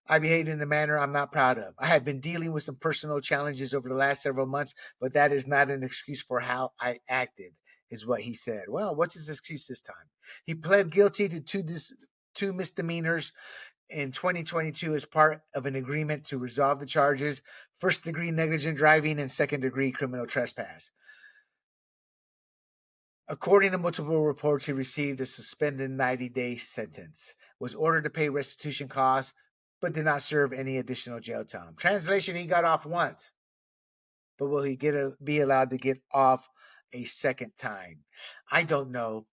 I behaved in a manner I'm not proud of. I had been dealing with some personal challenges over the last several months, but that is not an excuse for how I acted, is what he said. Well, what's his excuse this time? He pled guilty to two misdemeanors in 2022 as part of an agreement to resolve the charges: first-degree negligent driving and second-degree criminal trespass. According to multiple reports, he received a suspended 90-day sentence, was ordered to pay restitution costs, but did not serve any additional jail time. Translation: he got off once, but will he be allowed to get off a second time? I don't know.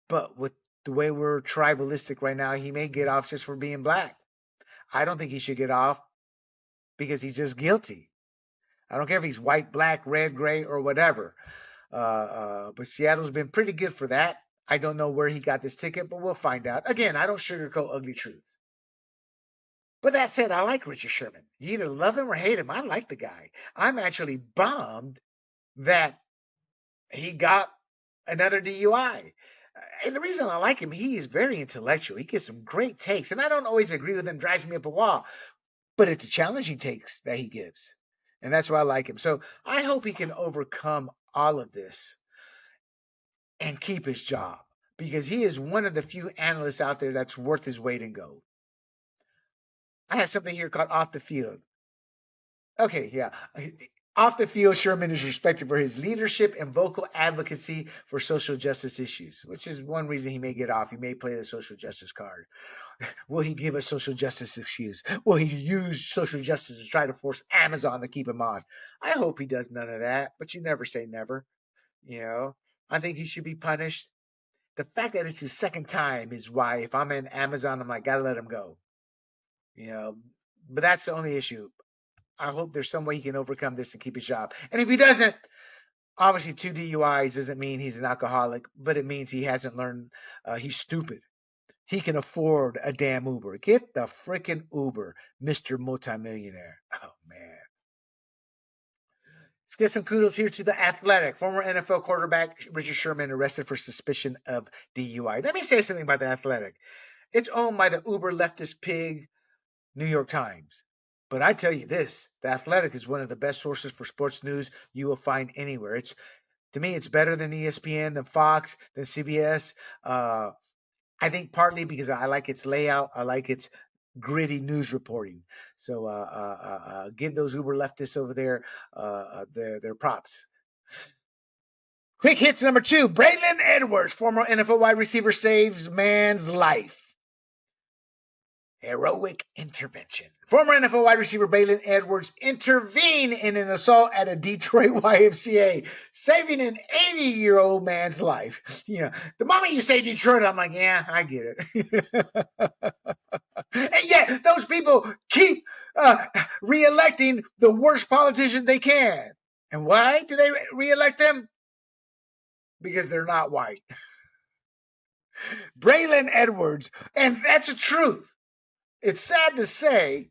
But with the way we're tribalistic right now, he may get off just for being black. I don't think he should get off because he's just guilty. I don't care if he's white, black, red, gray, or whatever. But Seattle's been pretty good for that. I don't know where he got this ticket, but we'll find out. Again, I don't sugarcoat ugly truths. But that said, I like Richard Sherman. You either love him or hate him. I like the guy. I'm actually bummed that he got another DUI. And the reason I like him, he is very intellectual. He gets some great takes. And I don't always agree with him, drives me up a wall. But it's the challenging takes that he gives. And that's why I like him. So I hope he can overcome all of this and keep his job, because he is one of the few analysts out there that's worth his weight in gold. I have something here called Off the Field. Okay, yeah. Off the field, Sherman is respected for his leadership and vocal advocacy for social justice issues, which is one reason he may get off. He may play the social justice card. Will he give a social justice excuse? Will he use social justice to try to force Amazon to keep him on? I hope he does none of that, but you never say never. I think he should be punished. The fact that it's his second time is why, if I'm in Amazon, I'm like, gotta let him go. But that's the only issue. I hope there's some way he can overcome this and keep his job. And if he doesn't, obviously 2 DUIs doesn't mean he's an alcoholic, but it means he hasn't learned. He's stupid. He can afford a damn Uber. Get the freaking Uber, Mr. Multimillionaire. Oh, man. Let's get some kudos here to The Athletic. Former NFL quarterback Richard Sherman arrested for suspicion of DUI. Let me say something about The Athletic. It's owned by the Uber leftist pig, New York Times. But I tell you this, The Athletic is one of the best sources for sports news you will find anywhere. To me, it's better than ESPN, than Fox, than CBS. I think partly because I like its layout. I like its gritty news reporting. So give those Uber leftists over there their props. Quick hits number 2. Braylon Edwards, former NFL wide receiver, saves man's life. Heroic intervention. Former NFL wide receiver Braylon Edwards intervened in an assault at a Detroit YMCA, saving an 80-year-old man's life. The moment you say Detroit, I'm like, yeah, I get it. And yet, those people keep re-electing the worst politician they can. And why do they re-elect them? Because they're not white. Braylon Edwards, and that's the truth. It's sad to say,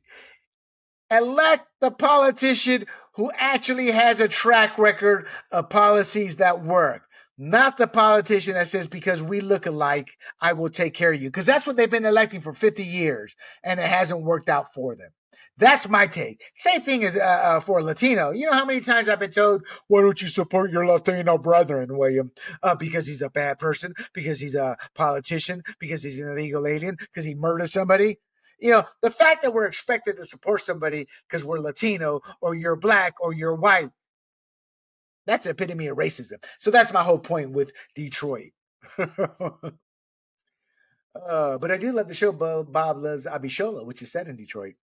elect the politician who actually has a track record of policies that work. Not the politician that says, because we look alike, I will take care of you. Because that's what they've been electing for 50 years, and it hasn't worked out for them. That's my take. Same thing as for Latino. You know how many times I've been told, why don't you support your Latino brethren, William? Because he's a bad person, because he's a politician, because he's an illegal alien, because he murdered somebody. The fact that we're expected to support somebody because we're Latino or you're black or you're white, that's the epitome of racism. So that's my whole point with Detroit. But I do love the show Bob Loves Abishola, which is set in Detroit.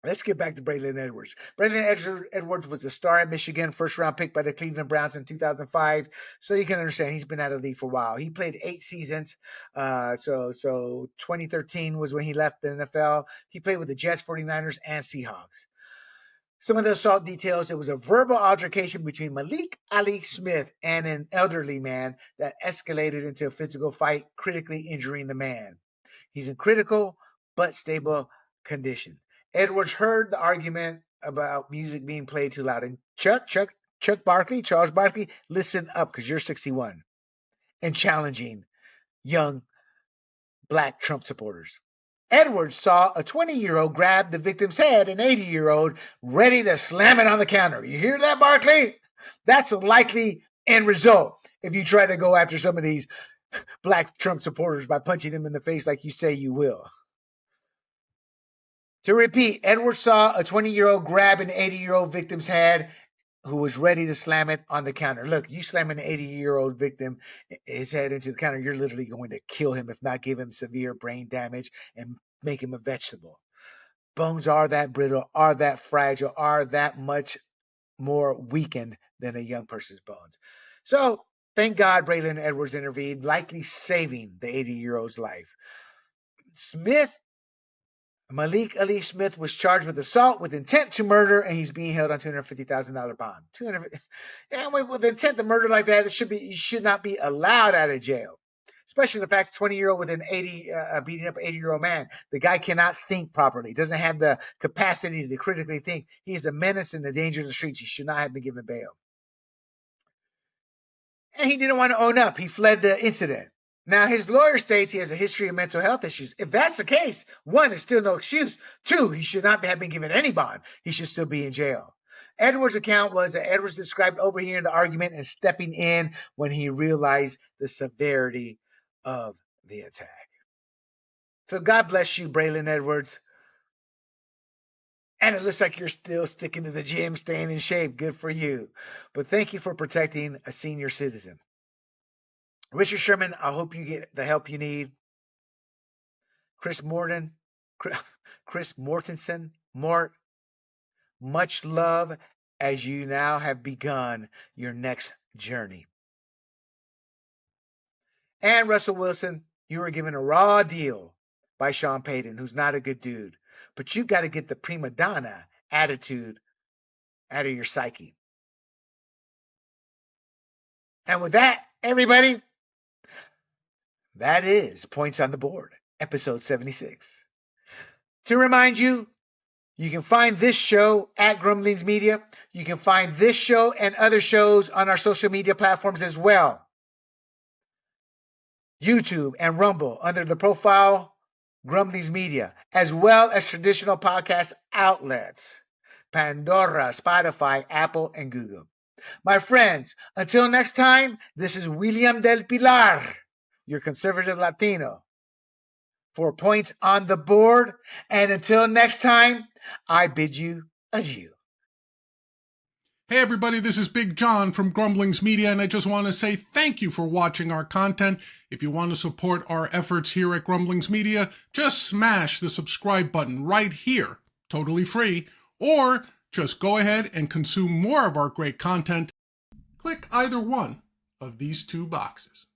Let's get back to Braylon Edwards. Braylon Edwards was a star at Michigan, first-round pick by the Cleveland Browns in 2005. So you can understand he's been out of the league for a while. He played 8 seasons. So 2013 was when he left the NFL. He played with the Jets, 49ers, and Seahawks. Some of the assault details: it was a verbal altercation between Malik Ali Smith and an elderly man that escalated into a physical fight, critically injuring the man. He's in critical but stable condition. Edwards heard the argument about music being played too loud. And Charles Barkley, listen up because you're 61 and challenging young black Trump supporters. Edwards saw a 20-year-old grab the victim's head, an 80-year-old ready to slam it on the counter. You hear that, Barkley? That's a likely end result if you try to go after some of these black Trump supporters by punching them in the face like you say you will. To repeat, Edwards saw a 20-year-old grab an 80-year-old victim's head who was ready to slam it on the counter. Look, you slam an 80-year-old victim, his head into the counter, you're literally going to kill him, if not give him severe brain damage and make him a vegetable. Bones are that brittle, are that fragile, are that much more weakened than a young person's bones. So thank God Braylon Edwards intervened, likely saving the 80-year-old's life. Malik Ali Smith was charged with assault with intent to murder, and he's being held on $250,000 bond. And with intent to murder like that, you should not be allowed out of jail. Especially the fact 20-year-old with an beating up an 80-year-old man. The guy cannot think properly. Doesn't have the capacity to critically think. He is a menace and a danger to the streets. He should not have been given bail. And he didn't want to own up. He fled the incident. Now, his lawyer states he has a history of mental health issues. If that's the case, one, it's still no excuse. Two, he should not have been given any bond. He should still be in jail. Edwards' account was that Edwards described overhearing the argument and stepping in when he realized the severity of the attack. So God bless you, Braylon Edwards. And it looks like you're still sticking to the gym, staying in shape. Good for you. But thank you for protecting a senior citizen. Richard Sherman, I hope you get the help you need. Chris Mortensen, much love as you now have begun your next journey. And Russell Wilson, you were given a raw deal by Sean Payton, who's not a good dude. But you've got to get the prima donna attitude out of your psyche. And with that, everybody, that is Points on the Board, episode 76. To remind you, you can find this show at Grumblings Media. You can find this show and other shows on our social media platforms as well. YouTube and Rumble under the profile Grumblings Media, as well as traditional podcast outlets, Pandora, Spotify, Apple, and Google. My friends, until next time, this is William del Pilar, your conservative Latino, for Points on the Board. And until next time, I bid you adieu. Hey everybody, this is Big John from Grumblings Media, and I just want to say thank you for watching our content. If you want to support our efforts here at Grumblings Media, just smash the subscribe button right here, totally free, or just go ahead and consume more of our great content. Click either one of these two boxes.